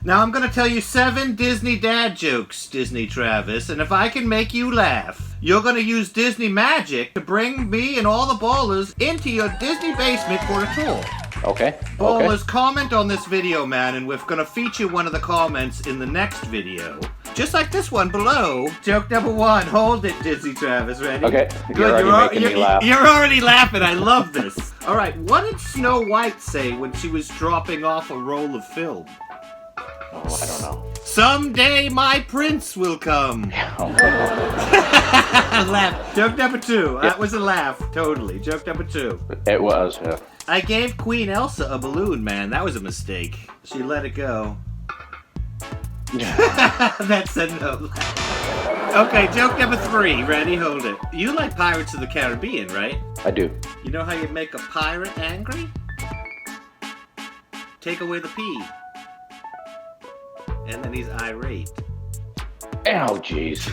Now I'm going to tell you 7 Disney dad jokes, Disney Travis, and if I can make you laugh, you're going to use Disney magic to bring me and all the ballers into your Disney basement for a tour. Okay. Ballers, comment on this video, man, and we're going to feature one of the comments in the next video. Just like this one below. Joke number 1. Hold it, Disney Travis. Ready? Okay. Good. You're already making me laugh. You're already laughing. I love this. All right. What did Snow White say when she was dropping off a roll of film? Oh, I don't know. Someday my prince will come. Laugh. Joke number 2. That was a laugh. Totally. Joke number 2. It was, yeah. I gave Queen Elsa a balloon, man. That was a mistake. She let it go. That's a no. Okay, joke number 3. Ready? Hold it. You like Pirates of the Caribbean, right? I do. You know how you make a pirate angry? Take away the P. And then he's irate. Oh, jeez.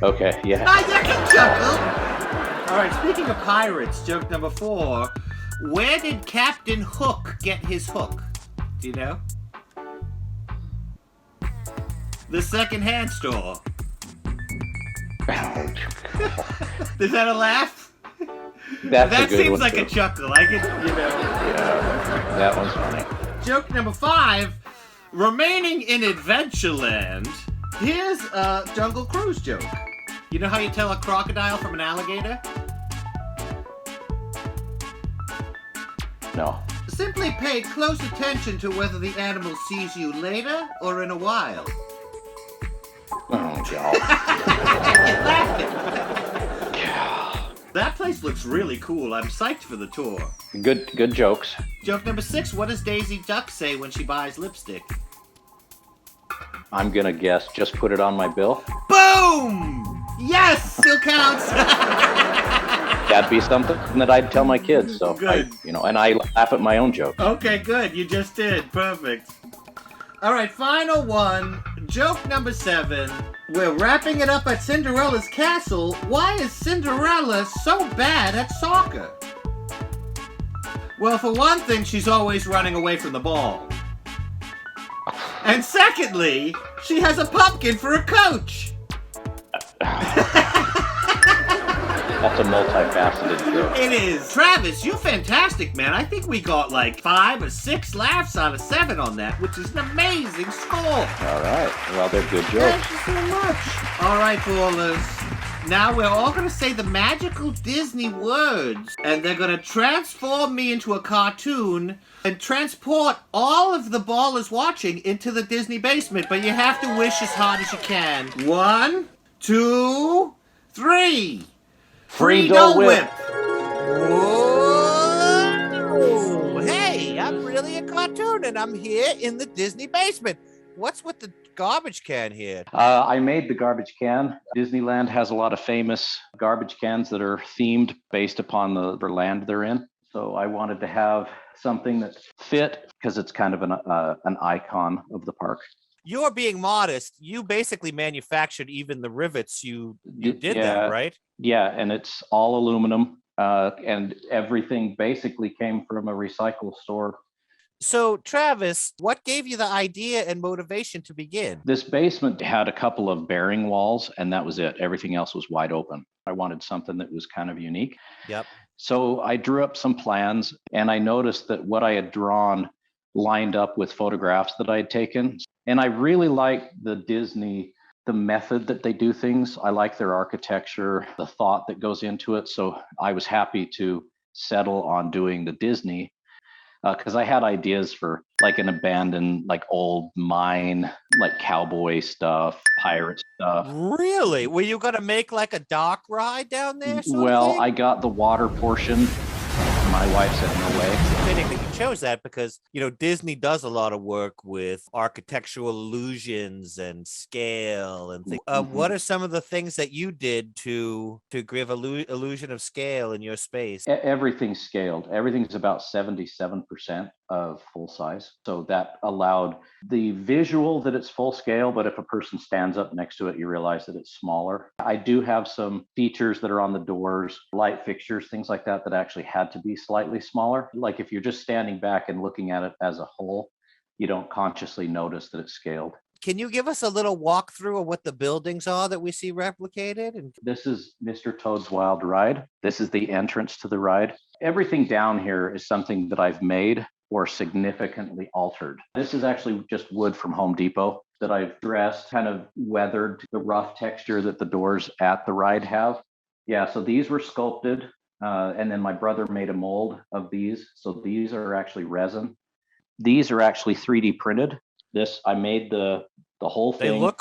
Okay, yeah. I can chuckle. All right, speaking of pirates, joke number 4. Where did Captain Hook get his hook? Do you know? The second-hand store. Is that a laugh? That's that a good seems one, like too. a chuckle. I could, Yeah, that one's funny. Joke number 5. Remaining in Adventureland, here's a Jungle Cruise joke. You know how you tell a crocodile from an alligator? No. Simply pay close attention to whether the animal sees you later or in a while. Oh, God. That place looks really cool. I'm psyched for the tour. Good jokes. Joke number 6. What does Daisy Duck say when she buys lipstick? I'm gonna guess. Just put it on my bill. Boom! Yes! Still counts! That'd be something that I'd tell my kids. So, Good. and I laugh at my own jokes. Okay, good. You just did. Perfect. All right, final one. Joke number 7. We're wrapping it up at Cinderella's castle. Why is Cinderella so bad at soccer? Well, for one thing, she's always running away from the ball. And secondly, she has a pumpkin for a coach. That's a multifaceted joke. It is. Travis, you're fantastic, man. I think we got like 5 or 6 laughs out of 7 on that, which is an amazing score. All right. Well, they're good jokes. Thank you so much. All right, ballers. Now we're all going to say the magical Disney words, and they're going to transform me into a cartoon and transport all of the ballers watching into the Disney basement, but you have to wish as hard as you can. 1, 2, 3. Free Dole Whip. Whoa. Hey, I'm really a cartoon, and I'm here in the Disney basement. What's with the garbage can here? I made the garbage can. Disneyland has a lot of famous garbage cans that are themed based upon the land they're in. So I wanted to have something that fit because it's kind of an icon of the park. You're being modest. You basically manufactured even the rivets. You did that, right? Yeah, and it's all aluminum, and everything basically came from a recycle store. So, Travis, what gave you the idea and motivation to begin? This basement had a couple of bearing walls, and that was it. Everything else was wide open. I wanted something that was kind of unique. Yep. So I drew up some plans, and I noticed that what I had drawn lined up with photographs that I had taken. And I really like the method that they do things. I like their architecture, the thought that goes into it. So I was happy to settle on doing the Disney because I had ideas for like an abandoned, like old mine, like cowboy stuff, pirate stuff. Really? Were you going to make like a dock ride down there? Well, I got the water portion. My wife said no way. It's fitting that you chose that because, Disney does a lot of work with architectural illusions and scale and things. What are some of the things that you did to give illusion of scale in your space? Everything's scaled. Everything's about 77% of full size. So that allowed the visual that it's full scale, but if a person stands up next to it, you realize that it's smaller. I do have some features that are on the doors, light fixtures, things like that actually had to be slightly smaller. Like if you're just standing back and looking at it as a whole, you don't consciously notice that it's scaled. Can you give us a little walkthrough of what the buildings are that we see replicated? And This is Mr. Toad's Wild Ride. This is the entrance to the ride. Everything down here is something that I've made or significantly altered. This is actually just wood from Home Depot that I've dressed, kind of weathered the rough texture that the doors at the ride have. Yeah, so these were sculpted, and then my brother made a mold of these. So these are actually resin. These are actually 3D printed. This, I made the whole thing,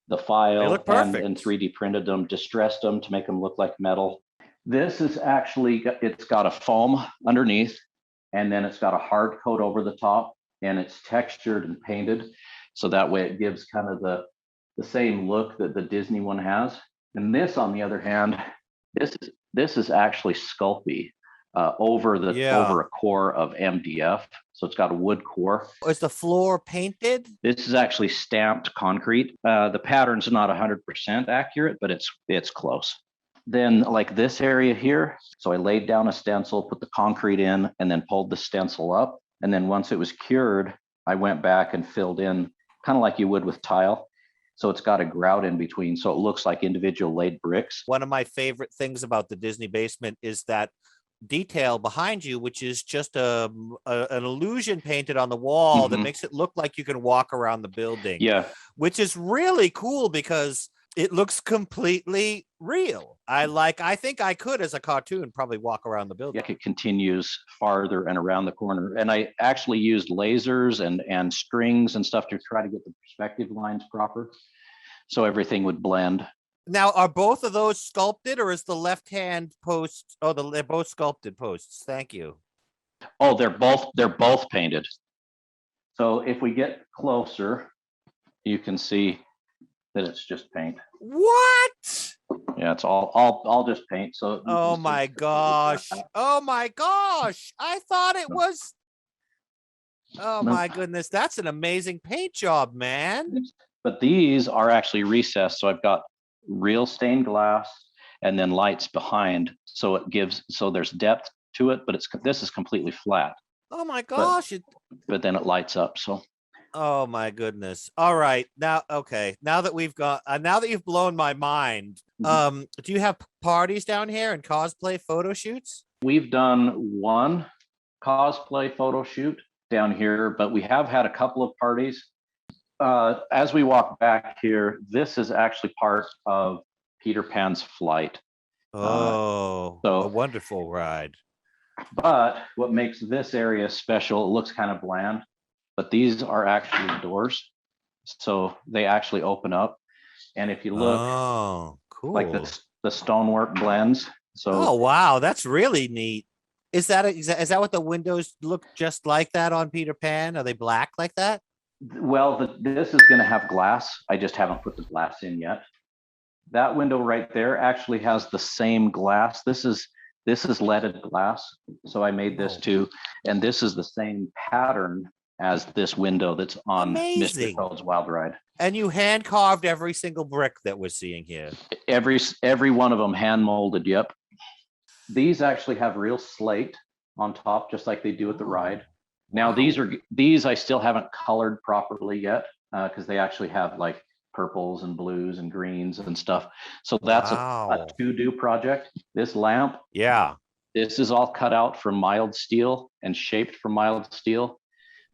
the file, and 3D printed them, distressed them to make them look like metal. This is actually, it's got a foam underneath, and then it's got a hard coat over the top, and it's textured and painted. So that way it gives kind of the same look that the Disney one has. And this, on the other hand, this is actually Sculpey over a core of MDF. So it's got a wood core. Is the floor painted? This is actually stamped concrete. The pattern's not 100% accurate, but it's close. Then like this area here, so I laid down a stencil, put the concrete in, and then pulled the stencil up. And then once it was cured, I went back and filled in kind of like you would with tile. So it's got a grout in between, so it looks like individual laid bricks. One of my favorite things about the Disney basement is that detail behind you, which is just an illusion painted on the wall that makes it look like you can walk around the building. Yeah, which is really cool because it looks completely real. I think I could, as a cartoon, probably walk around the building. It continues farther and around the corner. And I actually used lasers and strings and stuff to try to get the perspective lines proper, so everything would blend. Now, are both of those sculpted, or is the left-hand post? Oh, they're both sculpted posts. Thank you. Oh, they're both painted. So if we get closer, you can see that it's just paint. What? Yeah, it's all just paint. So oh my gosh. Oh my gosh. I thought it was. Oh my goodness. That's an amazing paint job, man. But these are actually recessed. So I've got real stained glass and then lights behind. So there's depth to it, but this is completely flat. Oh my gosh. But then it lights up. So. Oh my goodness. All right. Now, okay. Now that you've blown my mind, do you have parties down here and cosplay photo shoots? We've done one cosplay photo shoot down here, but we have had a couple of parties. As we walk back here, this is actually part of Peter Pan's flight. So a wonderful ride. But what makes this area special, it looks kind of bland, but these are actually doors. So they actually open up. And if you look, cool. Like the stonework blends. So oh wow, that's really neat. Is that what the windows look just like that on Peter Pan? Are they black like that? Well, this is going to have glass. I just haven't put the glass in yet. That window right there actually has the same glass. This is leaded glass. So I made this too. And this is the same pattern as this window that's on Mr. Toad's Wild Ride. And you hand carved every single brick that we're seeing here. Every one of them hand molded. Yep. These actually have real slate on top, just like they do at the ride. Now these I still haven't colored properly yet because they actually have like purples and blues and greens and stuff. So that's a to-do project. This lamp, this is all cut out from mild steel and shaped from mild steel.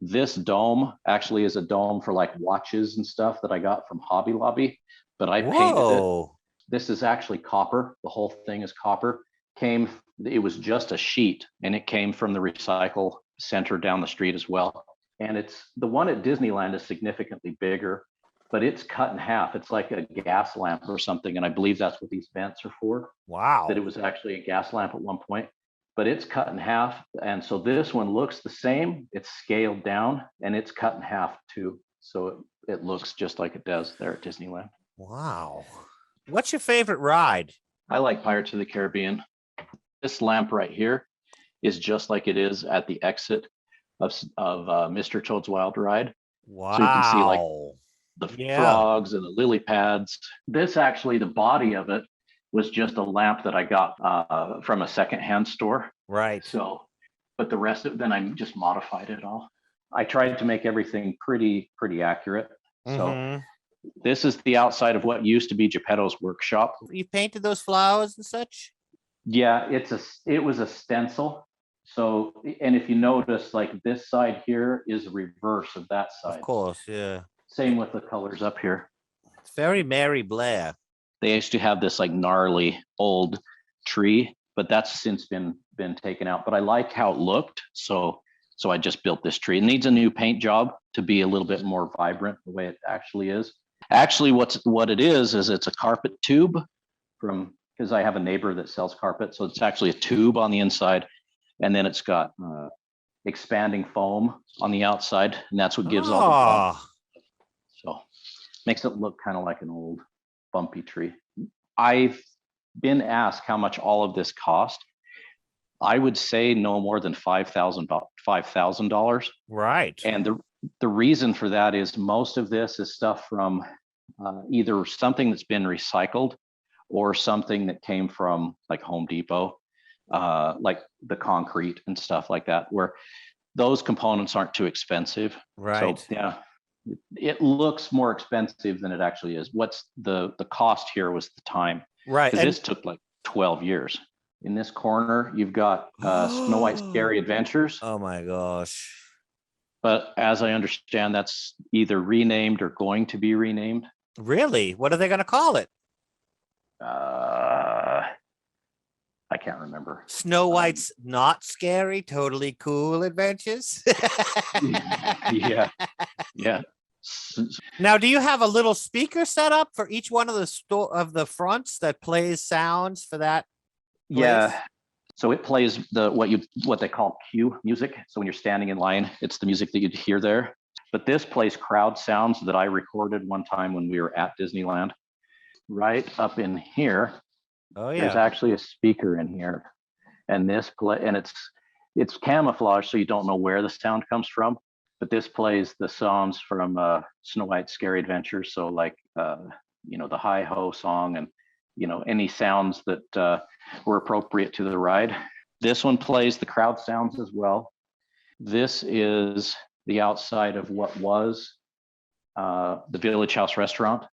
This dome actually is a dome for like watches and stuff that I got from Hobby Lobby, but I painted it. This is actually copper. The whole thing is copper. It was just a sheet, and it came from the recycle center down the street as well. And it's the one at Disneyland is significantly bigger, but it's cut in half. It's like a gas lamp or something, and I believe that's what these vents are for. Wow. That it was actually a gas lamp at one point. But it's cut in half. And so this one looks the same. It's scaled down and it's cut in half too. So it looks just like it does there at Disneyland. Wow. What's your favorite ride? I like Pirates of the Caribbean. This lamp right here is just like it is at the exit of Mr. Toad's Wild Ride. Wow. So you can see like the frogs and the lily pads. This actually, the body of it was just a lamp that I got from a secondhand store. Right. So, but the rest of it, then I just modified it all. I tried to make everything pretty accurate. So Mhm. this is the outside of what used to be Geppetto's workshop. You painted those flowers and such? Yeah, it was a stencil. So, and if you notice, like this side here is a reverse of that Of side. course, yeah. Same with the colors up here. It's very Mary Blair. They used to have this like gnarly old tree, but that's since been taken out. But I like how it looked, so I just built this tree. It needs a new paint job to be a little bit more vibrant the way it actually is. Actually, what it is it's a carpet tube from, because I have a neighbor that sells carpet, so it's actually a tube on the inside, and then it's got expanding foam on the outside, and that's what gives all the bump. So makes it look kind of like an old bumpy tree. I've been asked how much all of this cost. I would say no more than $5,000. Right. And the reason for that is most of this is stuff from either something that's been recycled or something that came from like Home Depot, like the concrete and stuff like that, where those components aren't too expensive. Right. So yeah, it looks more expensive than it actually is. What's the cost here was the time. Right. Because this took like 12 years. In this corner, you've got Snow White's Scary Adventures. Oh my gosh. But as I understand, that's either renamed or going to be renamed. Really? What are they going to call it? I can't remember. Snow White's Not Scary, Totally Cool Adventures? Yeah. Now, do you have a little speaker set up for each one of the fronts that plays sounds for that place? Yeah. So it plays what they call cue music. So when you're standing in line, it's the music that you'd hear there. But this plays crowd sounds that I recorded one time when we were at Disneyland. Right up in here, there's actually a speaker in here, and it's camouflage, so you don't know where the sound comes from. But this plays the songs from Snow White's Scary Adventures. So like the Hi Ho song, and any sounds that were appropriate to the ride. This one plays the crowd sounds as well. This is the outside of what was the Village House restaurant.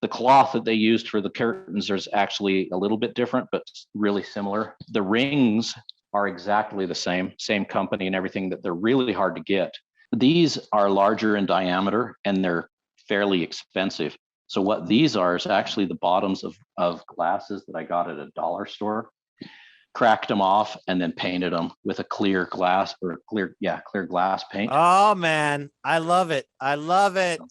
The cloth that they used for the curtains is actually a little bit different, but really similar. The rings are exactly the same company and everything, that they're really hard to get. These are larger in diameter and they're fairly expensive. So what these are is actually the bottoms of glasses that I got at a dollar store, cracked them off and then painted them with a clear glass clear glass paint. Oh man, I love it. I love it.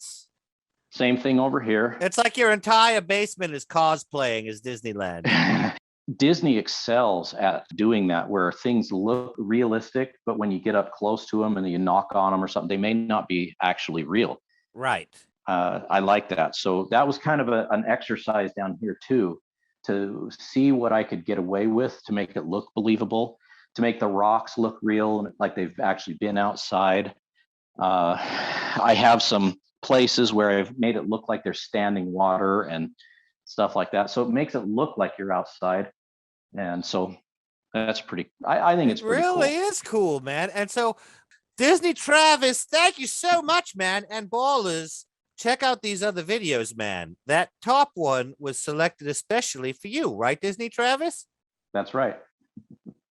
Same thing over here. It's like your entire basement is cosplaying as Disneyland. Disney excels at doing that, where things look realistic, but when you get up close to them and you knock on them or something, they may not be actually real. Right. I like that. So that was kind of an exercise down here too, to see what I could get away with to make it look believable, to make the rocks look real, like they've actually been outside. I have some places where I've made it look like there's standing water and stuff like that. So it makes it look like you're outside. And so that's I think it's pretty really cool. Is cool, man. And so Disney Travis, thank you so much, man. And ballers, check out these other videos, man. That top one was selected especially for you, right, Disney Travis? That's right.